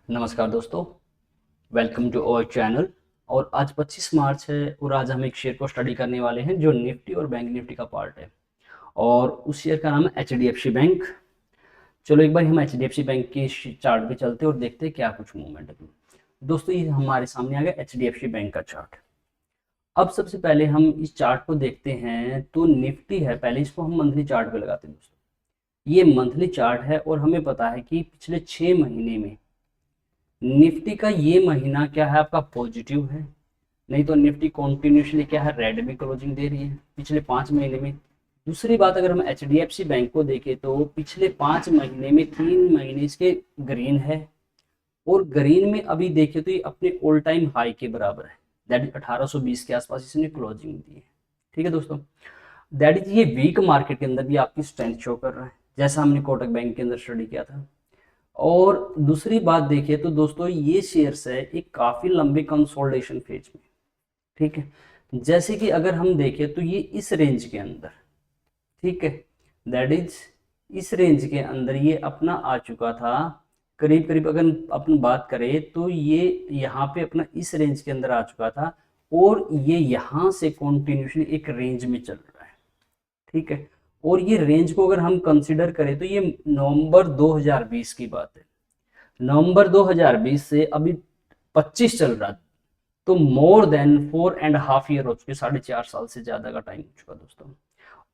नमस्कार दोस्तों, welcome to our channel. और आज 25 मार्च है और आज हम एक शेयर को स्टडी करने वाले हैं जो निफ्टी और बैंक निफ्टी का पार्ट है। और उस शेयर का नाम है एचडीएफसी बैंक। चलो एक बार हम एचडीएफसी बैंक की चार्ट पे चलते हैं और देखते हैं क्या कुछ मूवमेंट है। दोस्तों ये हमारे सामने आ गया एचडीएफसी बैंक का चार्ट। अब सबसे पहले हम इस चार्ट को देखते हैं तो निफ्टी है, पहले इसको हम मंथली चार्ट पे लगाते हैं दोस्तों। ये मंथली चार्ट है और हमें पता है कि पिछले 6 महीने में निफ्टी का ये महीना क्या है, आपका पॉजिटिव है। नहीं तो निफ्टी कॉन्टिन्यूसली क्या है, रेड में क्लोजिंग दे रही है पिछले 5 महीने में। दूसरी बात, अगर हम एचडीएफसी बैंक को देखें तो पिछले 5 महीने में 3 महीने इसके ग्रीन है। और ग्रीन में अभी देखें तो ये अपने ऑल टाइम हाई के बराबर है, दैट इज 1820 के आसपास इसने क्लोजिंग दी है। ठीक है दोस्तों, दैट इज ये वीक मार्केट के अंदर भी आपकी स्ट्रेंथ शो कर रहा है, जैसा हमने कोटक बैंक के अंदर स्टडी किया था। और दूसरी बात देखिए तो दोस्तों ये शेयर्स है एक काफी लंबे कंसोलिडेशन फेज में। ठीक है, जैसे कि अगर हम देखें तो ये इस रेंज के अंदर, ठीक है, दैट इज इस रेंज के अंदर ये अपना आ चुका था करीब करीब। अगर अपन बात करें तो ये यहाँ पे अपना इस रेंज के अंदर आ चुका था और ये यहाँ से कॉन्टिन्यूसली एक रेंज में चल रहा है। ठीक है, और ये रेंज को अगर हम कंसिडर करें तो ये नवंबर 2020 की बात है। नवंबर 2020 से अभी 25 चल रहा, तो मोर देन 4.5 ईयर हो चुके, 4.5 साल से ज्यादा का टाइम हो चुका दोस्तों।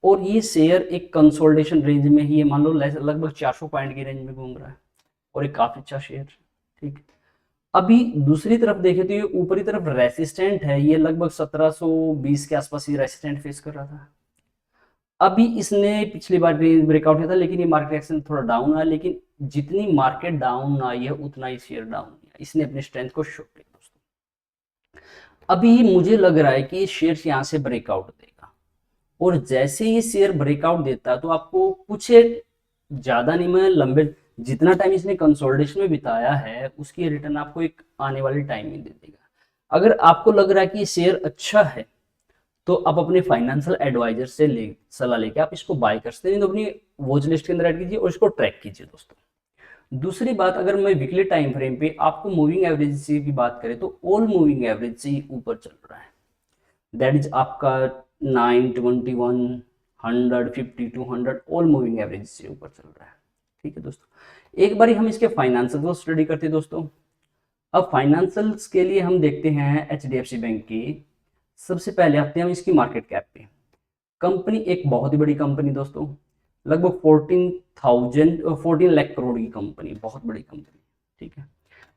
और ये शेयर एक कंसोलिडेशन रेंज में ही, ये मान लो लगभग 400 पॉइंट की रेंज में घूम रहा है और एक काफी अच्छा शेयर। ठीक है, अभी दूसरी तरफ देखें तो ये ऊपरी तरफ रेसिस्टेंट है, ये लगभग 1720 के आसपास ये रेसिस्टेंट फेस कर रहा था। अभी इसने पिछली बार ब्रेकआउट किया था, लेकिन ये मार्केट एक्शन थोड़ा डाउन आया, लेकिन जितनी मार्केट डाउन आई है उतना ही शेयर डाउन किया, इसने अपने स्ट्रेंथ को शो किया दोस्तों। अभी मुझे लग रहा है कि ये शेयर यहाँ से ब्रेकआउट देगा, और जैसे ये शेयर ब्रेकआउट देता है तो आपको कुछ ज्यादा नहीं, मैं लंबे जितना टाइम इसने कंसोलिडेशन में बिताया है उसकी रिटर्न आपको एक आने वाले टाइम में दे देगा। अगर आपको लग रहा है कि ये शेयर अच्छा है तो आप अपने फाइनेंशियल एडवाइजर से सलाह लेके आप इसको बाय कर सकते हैं, तो अपनी वॉच लिस्ट के अंदर ऐड कीजिए और इसको ट्रैक कीजिए दोस्तों। दूसरी बात, अगर मैं वीकली टाइम फ्रेम पे आपको मूविंग एवरेज से की बात करें तो ऑल मूविंग एवरेज से ही ऊपर चल रहा है, दैट इज आपका 921 100 200 ऑल मूविंग एवरेज से ऊपर चल रहा है। ठीक है दोस्तों, एक बार हम इसके फाइनेंशियल को स्टडी करते हैं दोस्तों। अब फाइनेंशियल्स के लिए हम देखते हैं एचडीएफसी बैंक की। सबसे पहले आते हैं हम इसकी मार्केट कैप पे। कंपनी एक बहुत ही बड़ी कंपनी दोस्तों, लगभग 14 लाख करोड़ की कंपनी, बहुत बड़ी कंपनी। ठीक है,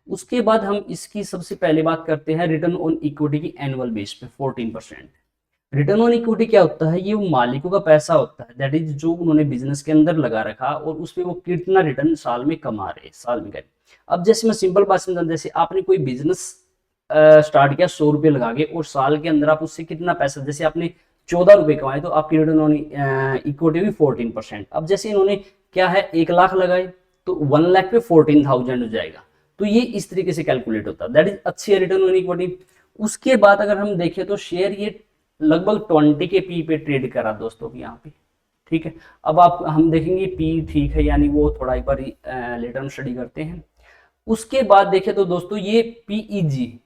उसके बाद हम इसकी सबसे पहले बात करते हैं रिटर्न ऑन इक्विटी की एनुअल बेस पे 14%। रिटर्न ऑन इक्विटी क्या होता है, ये मालिकों का पैसा होता है, दैट इज जो उन्होंने बिजनेस के अंदर लगा रखा और उस पर वो कितना रिटर्न साल में कमा रहे, साल में करें। अब जैसे मैं सिंपल बात समझा, जैसे आपने कोई बिजनेस स्टार्ट किया 100 रुपये लगा के और साल के अंदर आप उससे कितना पैसा, जैसे आपने 14 रुपये कमाए तो आपकी रिटर्न ऑन इक्विटी भी 14%। अब जैसे इन्होंने क्या है 1 लाख लगाए तो 1 लाख पे 14,000 हो जाएगा, तो ये इस तरीके से कैलकुलेट होता है, दैट इज अच्छी रिटर्न ऑन इक्विटी। उसके बाद अगर हम देखें तो शेयर ये लगभग 20 के पी पे ट्रेड करा दोस्तों यहाँ पे। ठीक है, अब आप हम देखेंगे पी ठीक है, यानी वो थोड़ा एक बार लेटर हम स्टडी करते हैं। उसके बाद देखें तो दोस्तों ये PEG,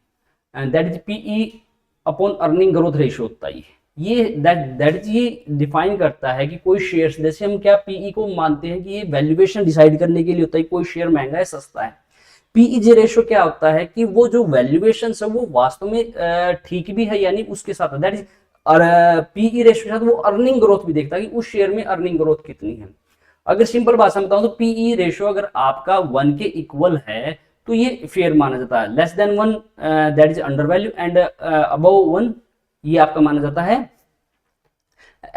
that is PE upon earning growth ratio होता है, ये दैट इज ये डिफाइन करता है कि कोई शेयर, जैसे हम क्या पीई को मानते हैं कि ये वैल्यूएशन डिसाइड करने के लिए होता है, कोई शेयर महंगा है सस्ता है। पीईजे रेशियो क्या होता है कि वो जो वैल्यूएशन है वो वास्तव में ठीक भी है, यानी उसके साथ दैट इज, और पीई रेशियो के साथ वो अर्निंग ग्रोथ भी देखता है कि उस शेयर में अर्निंग ग्रोथ कितनी है। अगर सिंपल भाषा में बताऊं तो पीई रेशियो अगर आपका 1 के इक्वल है तो ये फेयर माना जाता है, less than 1 that is under value and above 1 ये आपका माना जाता है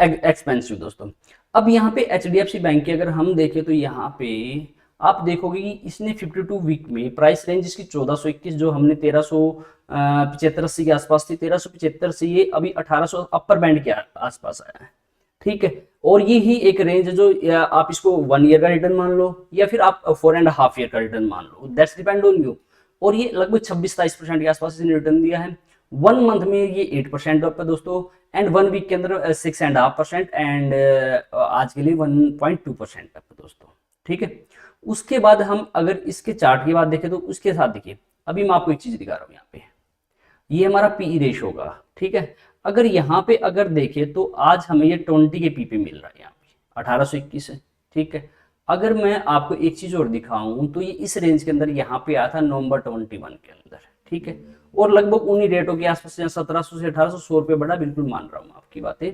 एक्सपेंसिव दोस्तों। अब यहाँ पे एचडीएफसी बैंक की अगर हम देखें तो यहाँ पे आप देखोगे कि इसने 52 वीक में प्राइस रेंज इसकी 1421, जो हमने 1375 के आसपास थी, 1375 से ये अभी 1800 अपर बैंड के आसपास आया है। ठीक है, और ये ही एक रेंज है जो आप इसको 1 ईयर का रिटर्न मान लो या फिर आप 4.5 ईयर का रिटर्न मान लो, दैट्स डिपेंड ऑन यू। और ये लगभग 26-27% के आसपास इसने रिटर्न दिया है। 1 मंथ में ये 8% ड्रॉप है दोस्तों, एंड 1 वीक के अंदर 6.5% एंड आज के लिए 1.2% है दोस्तों। ठीक है, उसके बाद हम अगर इसके चार्ट की बात देखें तो उसके साथ देखिए, अभी मैं आपको एक चीज दिखा रहा हूँ यहाँ पे, ये हमारा पीई रेशो होगा, ठीक है। अगर यहाँ पे अगर देखें तो आज हमें ये 20 के पी पे मिल रहा है, यहाँ पे 1821 है, ठीक है। अगर मैं आपको एक चीज और दिखाऊं तो ये इस रेंज के अंदर यहाँ पे आया था नवंबर 21 के अंदर, ठीक है। और लगभग उन्हीं रेटों के आसपास 1700 से 1800, 100 रुपये बढ़ा, बिल्कुल मान रहा हूँ आपकी बातें।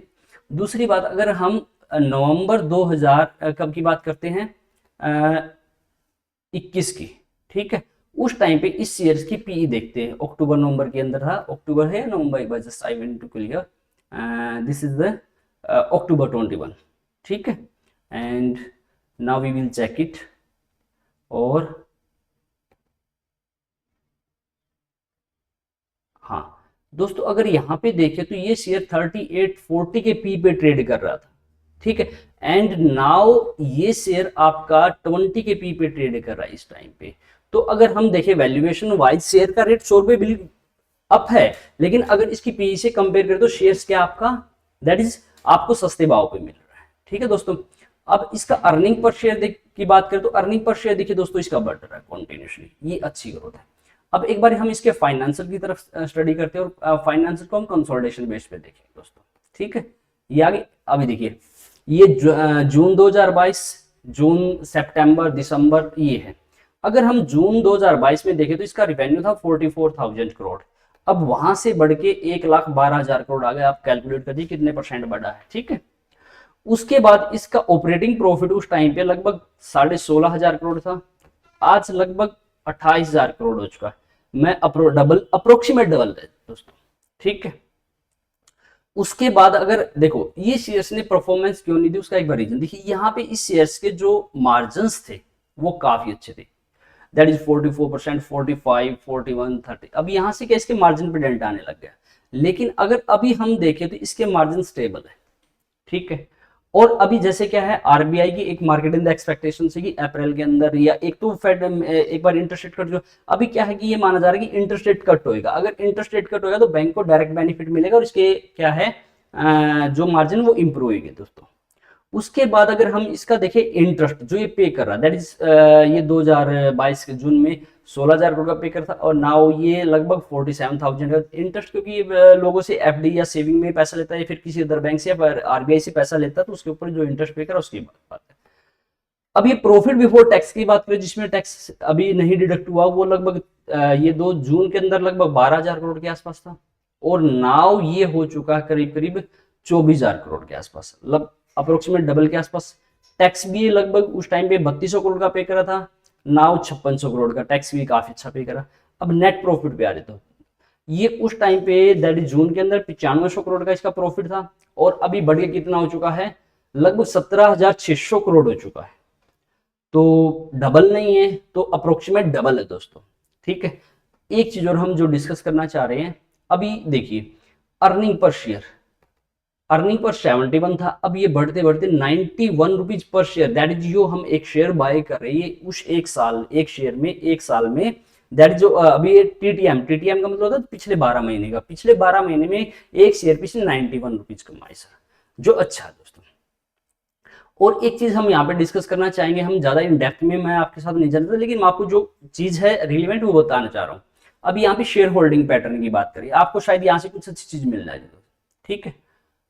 दूसरी बात, अगर हम नवंबर 2000 कब की बात करते हैं, 21 की, ठीक है। उस टाइम पे इस शेयर्स की पीई देखते हैं, अक्टूबर नवंबर के अंदर था, अक्टूबर है या नवंबर, एक बार just I want to clear, this is the October 21, ठीक है। And now we will check it. और हाँ दोस्तों, अगर यहाँ पे देखें तो ये शेयर 3840 के पी पे ट्रेड कर रहा था, ठीक है। एंड नाउ ये शेयर आपका 20 के पी पे ट्रेड कर रहा है इस टाइम पे। तो अगर हम देखें वैल्यूएशन वाइज, शेयर का रेट 100 रुपये बिल्कुल अप है, लेकिन अगर इसकी पीई से कंपेयर करें तो शेयर्स क्या आपका, दैट इज आपको सस्ते भाव पे मिल रहा है, ठीक है दोस्तों। अब इसका अर्निंग पर शेयर की बात करें तो अर्निंग पर शेयर देखिए दोस्तों, इसका बढ़ रहा है कॉन्टिन्यूसली, ये अच्छी ग्रोथ है। अब एक बार हम इसके फाइनेंशियल की तरफ स्टडी करते हैं, और फाइनेंशियल को हम कंसोलिडेशन बेस पे देखें दोस्तों, ठीक है। ये आगे अभी देखिए, ये जून 2022, जून, सितंबर, दिसंबर, ये है। अगर हम जून 2022 में देखें तो इसका रिवेन्यू था 44,000 करोड़। अब वहां से बढ़ के 1,12,000 करोड़ आ गए, आप कैलकुलेट करिए कितने परसेंट बढ़ा है, ठीक है। उसके बाद इसका ऑपरेटिंग प्रॉफिट उस टाइम पे लगभग 16,500 करोड़ था, आज लगभग 28,000 करोड़ हो चुका है। मैं अप्रोक्सीमेट डबल है दोस्तों, ठीक है। उसके बाद अगर देखो ये शेयर्स ने परफॉर्मेंस क्यों नहीं दी, उसका एक बार रीजन देखिए, यहाँ पे इस शेयर्स के जो मार्जिन थे वो काफी अच्छे थे, दैट इज 44%, 45, 41, 30। अब यहां से क्या इसके मार्जिन पे डेल्टा आने लग गया, लेकिन अगर अभी हम देखें तो इसके मार्जिन स्टेबल है, ठीक है। और अभी जैसे क्या है, आरबीआई की एक मार्केट इन द एक्सपेक्टेशन से कि अप्रैल के अंदर, या एक तो फेड एक बार इंटरेस्ट रेट कट, जो अभी क्या है कि ये माना जा रहा है कि इंटरेस्ट रेट कट होएगा। अगर इंटरेस्ट रेट कट होगा तो बैंक को डायरेक्ट बेनिफिट मिलेगा, और इसके क्या है जो मार्जिन वो इंप्रूव होगी दोस्तों। उसके बाद अगर हम इसका देखें इंटरेस्ट जो ये पे कर रहा है, दैट इज ये 2022 के जून में 16,000 करोड़ का पे कर था, और नाउ ये लगभग 47,000 का इंटरेस्ट, क्योंकि लोगों से एफडी या सेविंग में पैसा लेता है, फिर किसी अदर बैंक से या आरबीआई से पैसा लेता है, तो उसके ऊपर जो इंटरेस्ट पे कर उसकी बात है। अब ये प्रॉफिट बिफोर टैक्स की बात करें, जिसमें टैक्स अभी नहीं डिडक्ट हुआ, वो लगभग ये 2 जून के अंदर लगभग 12,000 करोड़ के आसपास था, और नाउ ये हो चुका है करीब करीब 24,000 करोड़ के आसपास, मतलब अप्रोक्सीमेट डबल के आसपास। टैक्स भी लगभग उस टाइम पे 3200 करोड़ का पे करा था, नाउ 5600 करोड़ का, टैक्स भी काफी अच्छा पे करा। अब नेट प्रॉफिट पे आ जाता, ये उस टाइम पे दैट इज जून के अंदर 9500 करोड़ का इसका प्रॉफिट था, और अभी बढ़ के कितना हो चुका है, लगभग 17,600 करोड़ हो चुका है। तो डबल नहीं है तो अप्रोक्सीमेट डबल है दोस्तों, ठीक है। एक चीज और हम जो डिस्कस करना चाह रहे हैं, अभी देखिए earning per share, earning per 71 था, अब ये बढ़ते बढ़ते 91 rupees per share, that is जो हम एक शेयर बाय कर रहे हैं उस एक साल, एक शेयर में एक साल में, दैट इज जो अभी टीटीएम, टीटीएम का मतलब होता है पिछले 12 महीने का, पिछले 12 महीने में एक शेयर पिछले 91 रुपीज कमाई सर, जो अच्छा है दोस्तों। और एक चीज हम यहाँ पे डिस्कस करना चाहेंगे, हम ज्यादा इन डेप्थ में मैं आपके साथ नहीं जानता, लेकिन मैं आपको जो चीज है रिलेवेंट वो बताना चाह रहा हूँ। अभी यहाँ पे शेयर होल्डिंग पैटर्न की बात करिए, आपको शायद यहाँ से कुछ अच्छी चीज मिल जाएगी, ठीक है।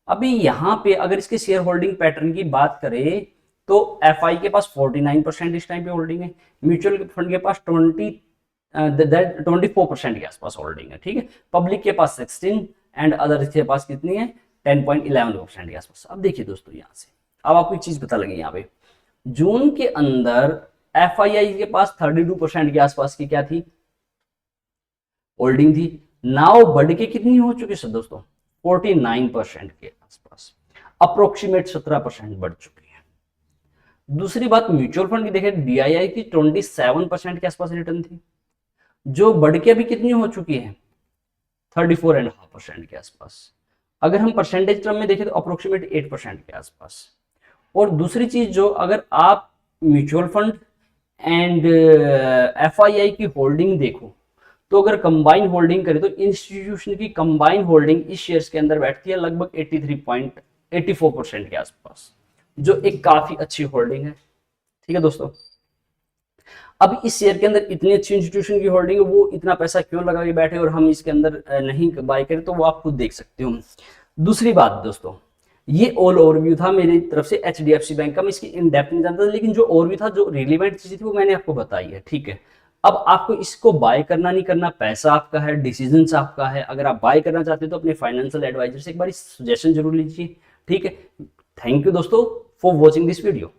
अभी यहाँ पे अगर इसके शेयर होल्डिंग पैटर्न की बात करें तो एफआई के पास 49% इस टाइम पे होल्डिंग है, म्यूचुअल फंड के पास 24% के आसपास होल्डिंग है, ठीक है। पब्लिक के पास 16 एंड अदर के पास कितनी है, 10.11% के आसपास। अब देखिए दोस्तों यहाँ से अब आपको एक चीज पता लगी, यहाँ पे जून के अंदर एफआईआई के पास 32% के आसपास की क्या थी, होल्डिंग थी, नाउ बढ़ के कितनी हो चुकी है दोस्तों, 49% के आसपास, अप्रोक्सीमेट 17% बढ़ चुकी है। दूसरी बात म्यूचुअल फंड की देखें, डीआईआई की 27% के आसपास रिटर्न थी, जो बढ़ के अभी कितनी हो चुकी है, 34.5% के आसपास। अगर हम परसेंटेज टर्म में देखें तो अप्रोक्सीमेट 8% के आसपास। और दूसरी चीज, जो अगर आप म्यूचुअल फंड एंड एफआईआई की होल्डिंग देखो, तो अगर कंबाइन होल्डिंग करें तो इंस्टीट्यूशन की कंबाइन होल्डिंग इस शेयर्स के अंदर बैठती है लगभग 83.84% के आसपास, जो एक काफी अच्छी होल्डिंग है, ठीक है दोस्तों। अब इस शेयर के अंदर इतनी अच्छी इंस्टीट्यूशन की होल्डिंग है, वो इतना पैसा क्यों लगा के बैठे और हम इसके अंदर नहीं बाय करें, तो वो आप खुद देख सकते हो। दूसरी बात दोस्तों, ये ऑल ओवरव्यू था मेरी तरफ से एचडीएफसी बैंक का। मैं इसकी इन डेप्थ नहीं जानता, लेकिन जो ओवरव्यू था, जो रिलेवेंट चीज थी, वो मैंने आपको बताई है, ठीक है। अब आपको इसको बाय करना नहीं करना पैसा आपका है, डिसीजन आपका है। अगर आप बाय करना चाहते हो तो अपने फाइनेंशियल एडवाइजर से एक बार सजेशन जरूर लीजिए, ठीक है। थैंक यू दोस्तों फॉर वॉचिंग दिस वीडियो।